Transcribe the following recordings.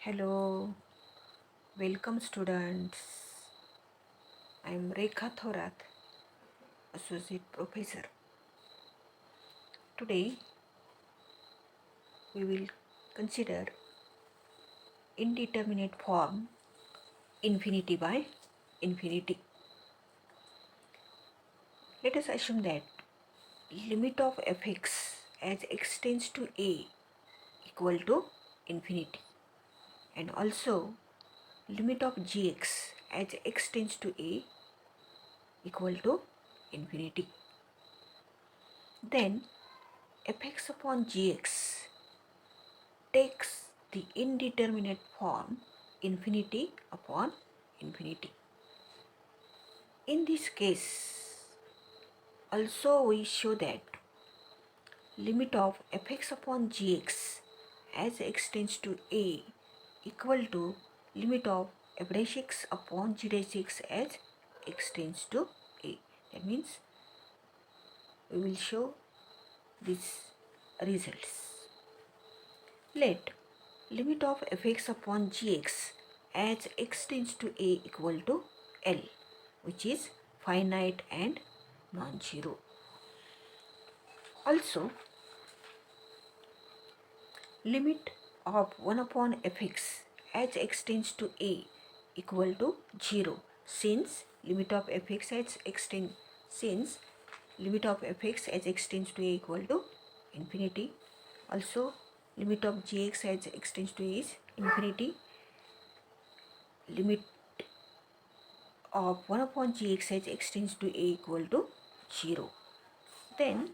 Hello, welcome students. I am Rekha Thorat, Associate Professor. Today we will consider indeterminate form infinity by infinity. Let us assume that limit of fx as x tends to a equal to infinity, and also limit of gx as x tends to a equal to infinity. Then fx upon gx takes the indeterminate form infinity upon infinity. In this case, also we show that limit of fx upon gx as x tends to a equal to limit of f dash x upon g dash x as x tends to a. That means we will show these results. Let limit of fx upon gx as x tends to a equal to L, which is finite and non-zero. Also, limit of 1 upon fx as x tends to a equal to 0, since limit of fx as x tends to a equal to infinity. Also, limit of gx as x tends to a is infinity. Limit of 1 upon gx as x tends to a equal to 0. Then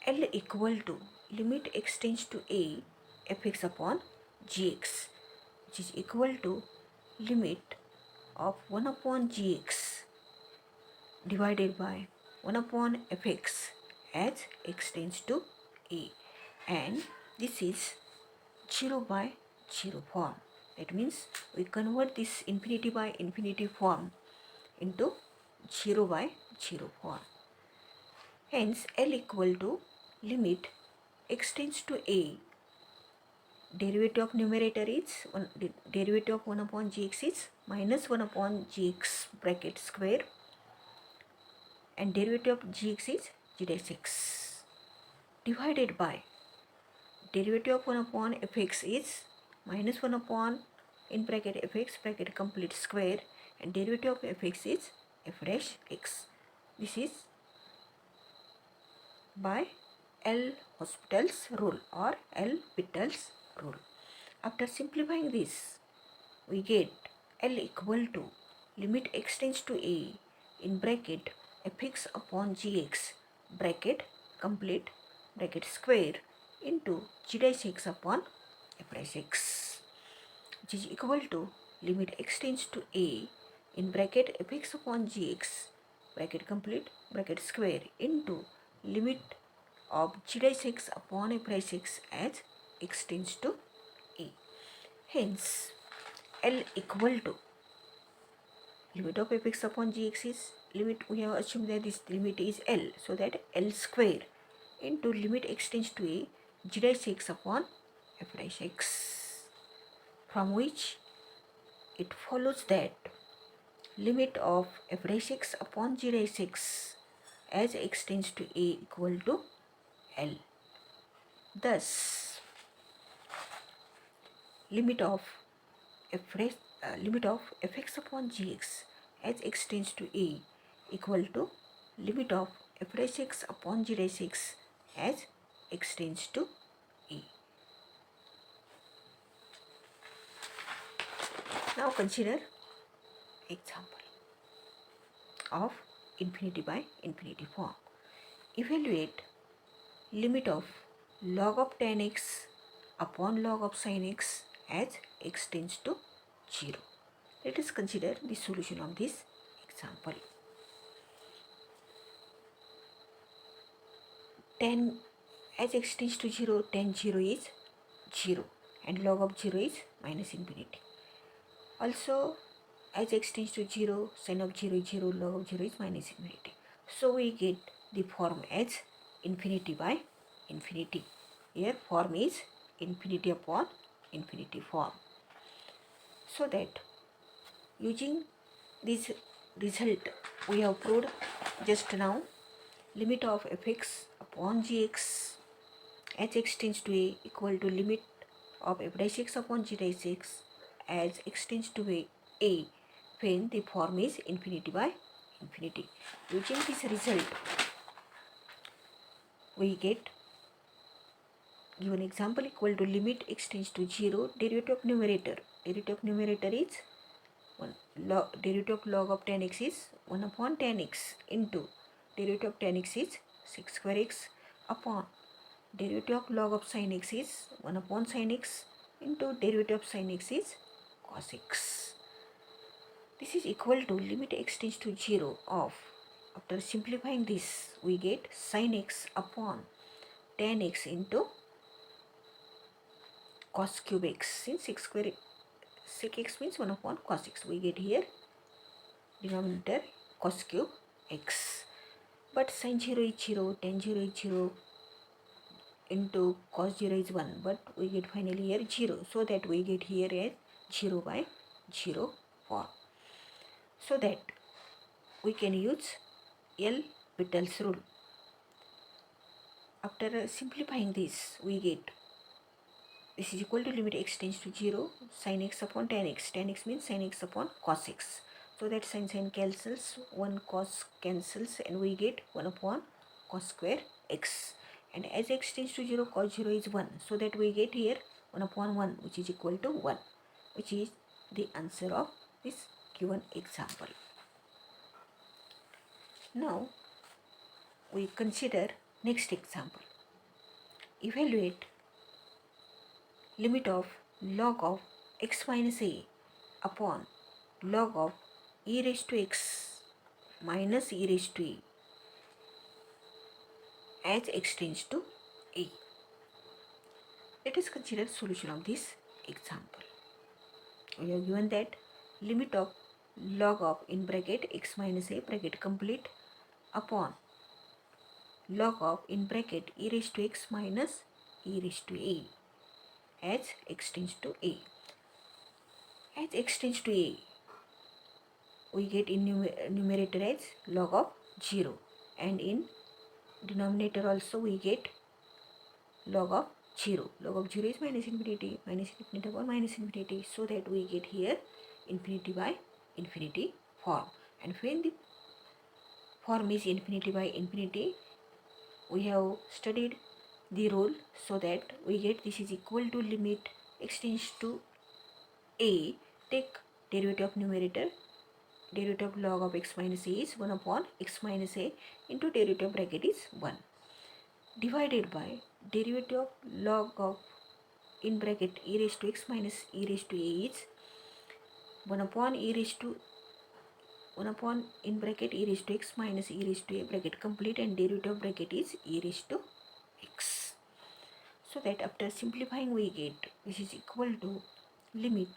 L equal to limit x tends to a fx upon gx, which is equal to limit of 1 upon gx divided by 1 upon fx as x tends to a, and this is 0 by 0 form. That means we convert this infinity by infinity form into 0 by 0 form. Hence L equal to limit x tends to a, derivative of numerator is derivative of 1 upon gx is minus 1 upon gx bracket square, and derivative of gx is g dash x, divided by derivative of 1 upon fx is minus 1 upon in bracket fx bracket complete square, and derivative of fx is f dash x. This is by L'Hospital's rule or L'Hospital's rule. After simplifying this, we get L equal to limit x tends to a in bracket fx upon gx bracket complete bracket square into g dash x upon f dash x, which is equal to limit x tends to a in bracket fx upon gx bracket complete bracket square into limit of g dash x upon f dash x as x tends to a. Hence, L equal to limit of fx upon gx is limit, we have assumed that this limit is L, so that L square into limit x tends to a g dash x upon f dash x, from which it follows that limit of f dash x upon g dash x as x tends to a equal to L. Thus, limit of fx upon gx as x tends to a equal to limit of f dash x upon g dash x as x tends to a. Now consider example of infinity by infinity form. Evaluate limit of log of tan x upon log of sin x as x tends to 0. Let us consider the solution of this example. Tan as x tends to 0, tan 0 is 0 and log of 0 is minus infinity. Also, as x tends to 0, sin of 0 is 0, log of 0 is minus infinity. So we get the form as infinity by infinity. Here form is infinity upon infinity form. So that using this result we have proved just now, limit of fx upon gx as x tends to a equal to limit of f dash x upon g dash x as x tends to a when the form is infinity by infinity. Using this result we get given example equal to limit x tends to 0, derivative of numerator. Derivative of numerator is 1 log, derivative of log of 10x is 1 upon 10x into derivative of 10x is 6 square x upon derivative of log of sin x is 1 upon sin x into derivative of sin x is cos x. This is equal to limit x tends to 0 of, after simplifying this we get sin x upon tan x into cos cube x. Since 6 square sec x means 1 upon cos x, we get here denominator cos cube x. But sin 0 is 0, tan 0 is 0 into cos 0 is 1, but we get finally here 0, so that we get here as 0 by 0 form. So that we can use L'Hopital's rule. After simplifying this we get this is equal to limit x tends to 0 sin x upon tan x. Tan x means sin x upon cos x. So that sin cancels, 1 cos cancels, and we get 1 upon cos square x. And as x tends to 0, cos 0 is 1. So that we get here 1 upon 1, which is equal to 1, which is the answer of this given example. Now we consider next example. Evaluate limit of log of x minus a upon log of e raised to x minus e raised to a as x tends to a. Let us consider solution of this example. We have given that limit of log of in bracket x minus a bracket complete upon log of in bracket e raised to x minus e raised to a as x tends to a. As x tends to a, we get in numerator as log of 0, and in denominator also we get log of 0. Log of 0 is minus infinity upon minus infinity, so that we get here infinity by infinity form. And when the form is infinity by infinity, we have studied the rule, so that we get this is equal to limit x tends to a, take derivative of numerator, derivative of log of x minus a is 1 upon x minus a into derivative bracket is 1, divided by derivative of log of in bracket e raised to x minus e raised to a is 1 upon e raised to 1 upon in bracket e raised to x minus e raised to a bracket complete, and derivative of bracket is e raised to x. So that after simplifying we get this is equal to limit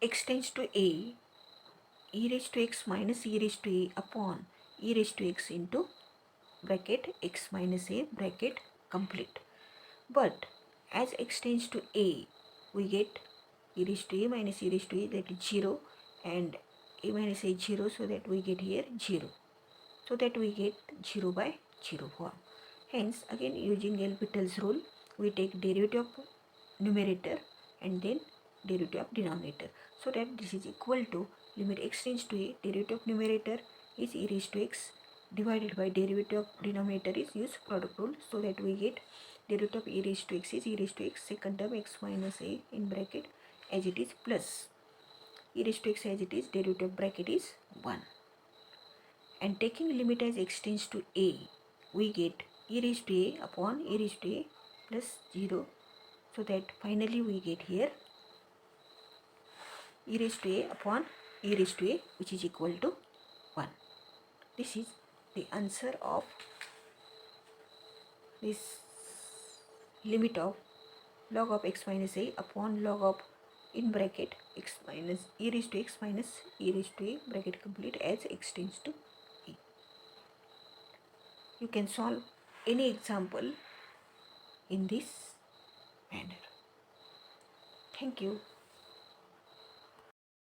x tends to a e raised to x minus e raised to a upon e raised to x into bracket x minus a bracket complete. But as x tends to a, we get e raised to a minus e raised to a, that is 0, and a minus a is 0, so that we get here 0. So that we get 0 by 0 form. Hence again using L'Hopital's rule, we take derivative of numerator and then derivative of denominator. So that this is equal to limit x tends to a, derivative of numerator is e raised to x divided by derivative of denominator is use product rule, so that we get derivative of e raised to x is e raised to x, second term x minus a in bracket as it is, plus e raised to x as it is, derivative bracket is 1. And taking limit as x tends to a, we get e raised to a upon e raised to a plus 0, so that finally we get here e raised to a upon e raised to a, which is equal to 1. This is the answer of this limit of log of x minus a upon log of in bracket x minus e raised to x minus e raised to a bracket complete as x tends to a. You can solve any example in this manner. Thank you.